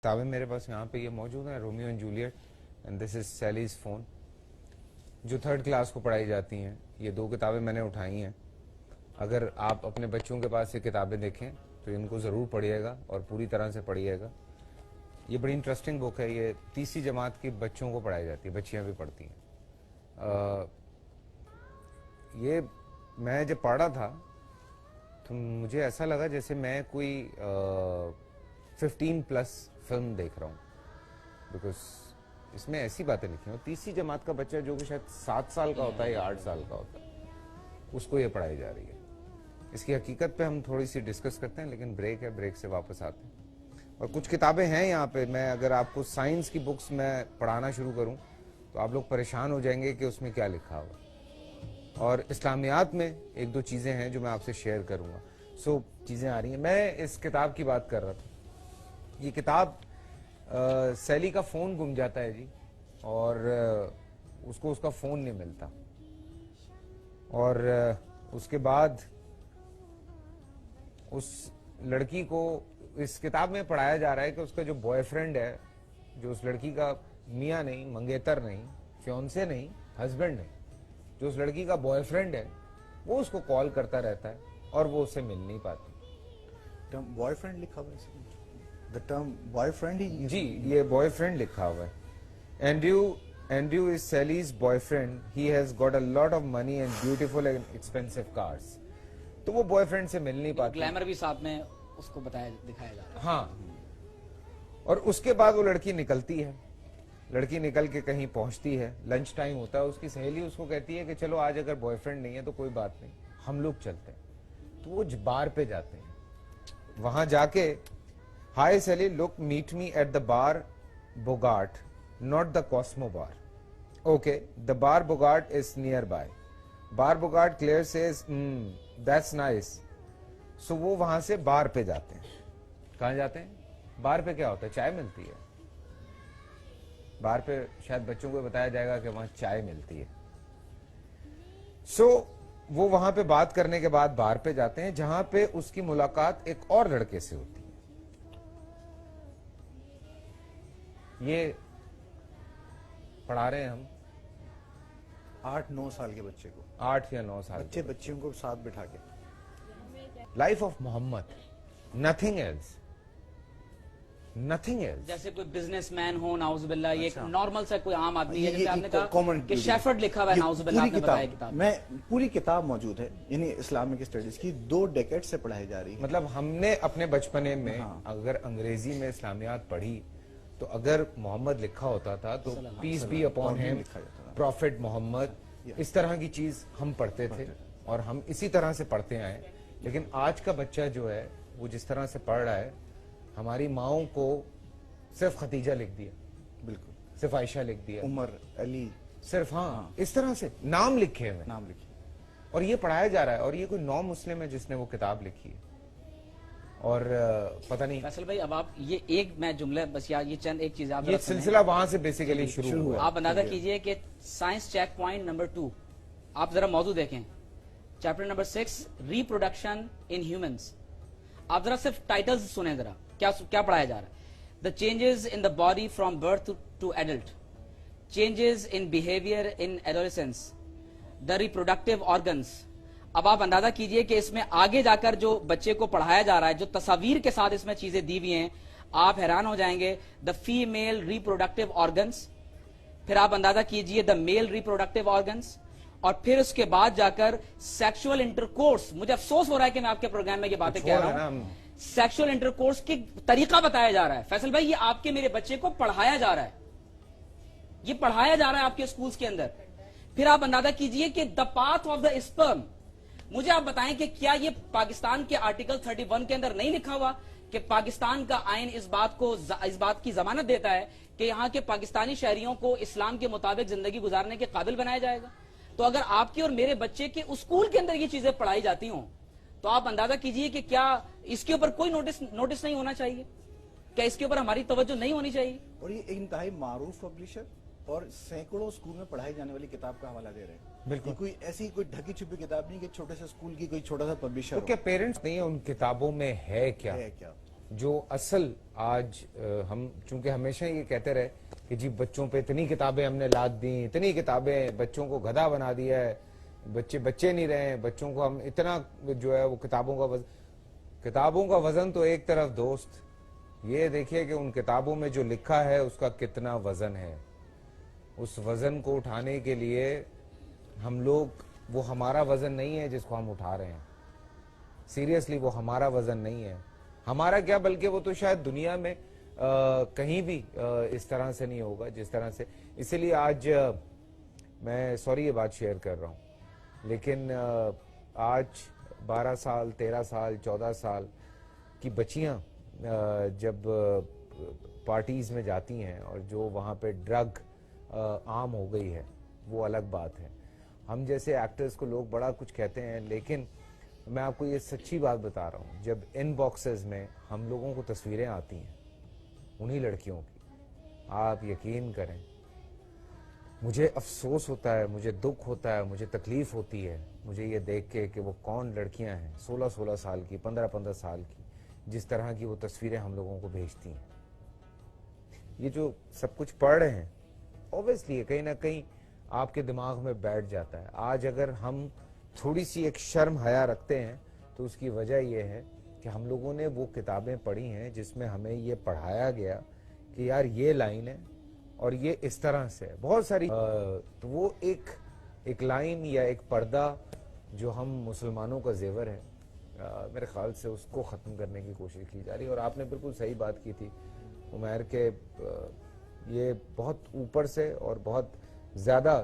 کتابیں میرے پاس یہاں پہ یہ موجود ہیں، Romeo and Juliet and this is Sally's phone, جو 3rd کلاس کو پڑھائی جاتی ہیں. یہ 2 کتابیں میں نے اٹھائی ہیں. اگر آپ اپنے بچوں کے پاس یہ کتابیں دیکھیں تو ان کو ضرور پڑھیے گا اور پوری طرح سے پڑھیے گا. یہ بڑی انٹرسٹنگ بک ہے. یہ 3ری جماعت کی بچوں کو پڑھائی جاتی ہے، بچیاں بھی پڑھتی ہیں. یہ میں جب پڑھ رہا تھا تو مجھے ایسا لگا جیسے میں کوئی 15+ فلم دیکھ رہا ہوں، بیکاز اس میں ایسی باتیں لکھی ہیں. 3ری جماعت کا بچہ جو کہ شاید 7 سال کا ہوتا ہے یا 8 سال کا ہوتا ہے، اس کو یہ پڑھائی جا رہی ہے. اس کی حقیقت پہ ہم تھوڑی سی ڈسکس کرتے ہیں، لیکن بریک ہے، بریک سے واپس آتے ہیں. اور کچھ کتابیں ہیں یہاں پہ. میں اگر آپ کو سائنس کی بکس میں پڑھانا شروع کروں تو آپ لوگ پریشان ہو جائیں گے کہ اس میں کیا لکھا ہوا. اور اسلامیات میں 1-2 چیزیں ہیں جو میں آپ سے شیئر کروں گا. چیزیں آ رہی ہیں. میں اس کتاب کی بات کر رہا تھا. یہ کتاب سیلی کا فون گم جاتا ہے جی، اور اس کو اس کا فون نہیں ملتا، اور اس کے بعد اس لڑکی کو اس کتاب میں پڑھایا جا رہا ہے کہ اس کا جو بوائے فرینڈ ہے، جو اس لڑکی کا میاں نہیں، منگیتر نہیں، فیونسے نہیں، ہسبینڈ نہیں، جو اس لڑکی کا بوائے فرینڈ ہے، وہ اس کو کال کرتا رہتا ہے اور وہ اسے مل نہیں پاتی. ٹرم بوائے فرینڈ لکھا ہوا ہے. The term boyfriend ہی جی، یہ بوائے فرینڈ لکھا ہوا ہے. Andrew is Sally's boyfriend. He has got a lot of money and beautiful and expensive cars. تو وہ بوائے فرینڈ سے مل نہیں پاتی. گلیمر بھی ساتھ میں اس کو دکھایا جا رہا ہے. ہاں. اور اس کے بعد وہ لڑکی نکلتی ہے. لڑکی نکل کے کہیں پہنچتی ہے، لنچ ٹائم ہوتا ہے. اس کی سہیلی اس کو کہتی ہے کہ چلو آج اگر بوائے فرینڈ نہیں ہے تو کوئی بات نہیں، ہم لوگ چلتے ہیں. تو وہ بار پہ جاتے ہیں. وہاں جا کے Hi Sally, look, meet me at the bar Bogart, not the Cosmo bar. Okay, the bar Bogart is nearby. Bar Bogart, Claire says, that's nice. So وہ وہاں سے بار پہ جاتے ہیں. کہاں جاتے ہیں؟ بار پہ کیا ہوتا ہے؟ چائے ملتی ہے. بار پہ شاید بچوں کو بتایا جائے گا کہ وہاں چائے ملتی ہے. So وہ وہاں پہ بات کرنے کے بعد بار پہ جاتے ہیں، جہاں پہ اس کی ملاقات ایک اور لڑکے سے ہوتی ہے. یہ پڑھا رہے ہیں ہم 8-9 سال کے بچے کو، 8 یا 9 سال بچیوں کو ساتھ بٹھا کے. Life of Muhammad, nothing else, nothing else. جیسے کوئی بزنس مین ہو، ناؤز باللہ، یہ ایک نارمل سا کوئی عام آدمی ہے. جیسے آپ نے کہا کہ شیفرڈ لکھا ہوا ہے، ناؤز باللہ آپ نے بتایا کتاب میں پوری کتاب موجود ہے، یعنی اسلامک اسٹڈیز کی 2 ڈیکیڈ سے پڑھائی جا رہی ہے. مطلب ہم نے اپنے بچپنے میں اگر انگریزی میں اسلامیات پڑھی تو اگر محمد لکھا ہوتا تھا تو peace be upon him, prophet Muhammad, اس طرح کی چیز ہم پڑھتے تھے اور ہم اسی طرح سے پڑھتے آئے. لیکن آج کا بچہ جو ہے وہ جس طرح سے پڑھ رہا ہے، ہماری ماؤں کو صرف ختیجہ لکھ دیا، بالکل صرف عائشہ لکھ دیا، عمر، علی، صرف ہاں اس طرح سے نام لکھے ہوئے، نام لکھے. اور یہ پڑھایا جا رہا ہے. اور یہ کوئی نو مسلم ہے جس نے وہ کتاب لکھی ہے. اور پتہ نہیں فیصل بھائی، اب آپ یہ ایک میں جملہ بس یہ چند ایک چیز آپ یہ سلسلہ وہاں سے بیسیکلی شروع ہوا. آپ اندازہ کیجئے کہ سائنس چیک پوائنٹ نمبر 2، آپ ذرا موضوع دیکھیں، چیپٹر نمبر 6، ریپروڈکشن ان ہیومنز. آپ ذرا صرف ٹائٹلز سنیں، ذرا کیا پڑھایا جا رہا ہے. The changes in the body from birth to adult, changes in behaviour in adolescence, the reproductive organs. اب آپ اندازہ کیجئے کہ اس میں آگے جا کر جو بچے کو پڑھایا جا رہا ہے، جو تصاویر کے ساتھ اس میں چیزیں دی ہوئی ہیں، آپ حیران ہو جائیں گے. دا فیمیل ریپروڈکٹیو آرگنز، پھر آپ اندازہ کیجئے دا میل ریپروڈکٹیو آرگنز، اور پھر اس کے بعد جا کر سیکشول انٹرکورس. مجھے افسوس ہو رہا ہے کہ میں آپ کے پروگرام میں یہ باتیں کہہ رہا ہوں. سیکشول انٹرکورس کی طریقہ بتایا جا رہا ہے. فیصل بھائی، یہ آپ کے میرے بچے کو پڑھایا جا رہا ہے، یہ پڑھایا جا رہا ہے آپ کے اسکولز کے اندر. پھر آپ اندازہ کیجئے کہ the path of the sperm. مجھے آپ بتائیں کہ کیا یہ پاکستان کے آرٹیکل 31 کے اندر نہیں لکھا ہوا کہ پاکستان کا آئین اس بات کی ضمانت دیتا ہے کہ یہاں کے پاکستانی شہریوں کو اسلام کے مطابق زندگی گزارنے کے قابل بنایا جائے گا. تو اگر آپ کے اور میرے بچے کے اسکول کے اندر یہ چیزیں پڑھائی جاتی ہوں تو آپ اندازہ کیجئے کہ کیا اس کے اوپر کوئی نوٹس نہیں ہونا چاہیے؟ کیا اس کے اوپر ہماری توجہ نہیں ہونی چاہیے؟ اور یہ انتہائی معروف پبلشر اور سینکڑوں اسکول میں پڑھائی جانے والی کتاب کا حوالہ دے رہے ہیں. بالکل کوئی ایسی کوئی ڈھکی چھپی کتاب نہیں کہ چھوٹے سے اسکول کی کوئی چھوٹا سا پبلشر. کیونکہ پیرنٹس نہیں، ان کتابوں میں ہے کیا. جو اصل آج ہم چونکہ ہمیشہ یہ کہتے رہے کہ جی بچوں پہ اتنی کتابیں ہم نے لاد دیں، اتنی کتابیں، بچوں کو گدھا بنا دیا ہے، بچے نہیں رہے ہیں، بچوں کو ہم اتنا جو ہے وہ کتابوں کا وزن تو ایک طرف دوست، یہ دیکھیے کہ ان کتابوں میں جو لکھا ہے اس کا کتنا وزن ہے. اس وزن کو اٹھانے کے لیے ہم لوگ، وہ ہمارا وزن نہیں ہے جس کو ہم اٹھا رہے ہیں، سیریسلی وہ ہمارا وزن نہیں ہے. ہمارا کیا، بلکہ وہ تو شاید دنیا میں کہیں بھی اس طرح سے نہیں ہوگا جس طرح سے. اسی لیے آج میں سوری یہ بات شیئر کر رہا ہوں، لیکن آج 12 سال 13 سال 14 سال کی بچیاں جب پارٹیز میں جاتی ہیں اور جو وہاں پہ ڈرگ عام ہو گئی ہے وہ الگ بات ہے. ہم جیسے ایکٹرز کو لوگ بڑا کچھ کہتے ہیں، لیکن میں آپ کو یہ سچی بات بتا رہا ہوں، جب ان باکسز میں ہم لوگوں کو تصویریں آتی ہیں انہی لڑکیوں کی، آپ یقین کریں مجھے افسوس ہوتا ہے، مجھے دکھ ہوتا ہے، مجھے تکلیف ہوتی ہے مجھے یہ دیکھ کے کہ وہ کون لڑکیاں ہیں 16 سال کی، 15 سال کی، جس طرح کی وہ تصویریں ہم لوگوں کو بھیجتی ہیں. یہ جو سب کچھ پڑھ رہے ہیں اوبیسلی کہیں نہ کہیں آپ کے دماغ میں بیٹھ جاتا ہے. آج اگر ہم تھوڑی سی ایک شرم حیا رکھتے ہیں تو اس کی وجہ یہ ہے کہ ہم لوگوں نے وہ کتابیں پڑھی ہیں جس میں ہمیں یہ پڑھایا گیا کہ یار یہ لائن ہے اور یہ اس طرح سے ہے. بہت ساری تو وہ ایک لائن یا ایک پردہ جو ہم مسلمانوں کا زیور ہے، میرے خیال سے اس کو ختم کرنے کی کوشش کی جا رہی ہے. اور آپ نے بالکل صحیح بات کی تھی عمیر کہ یہ بہت اوپر سے اور بہت زیادہ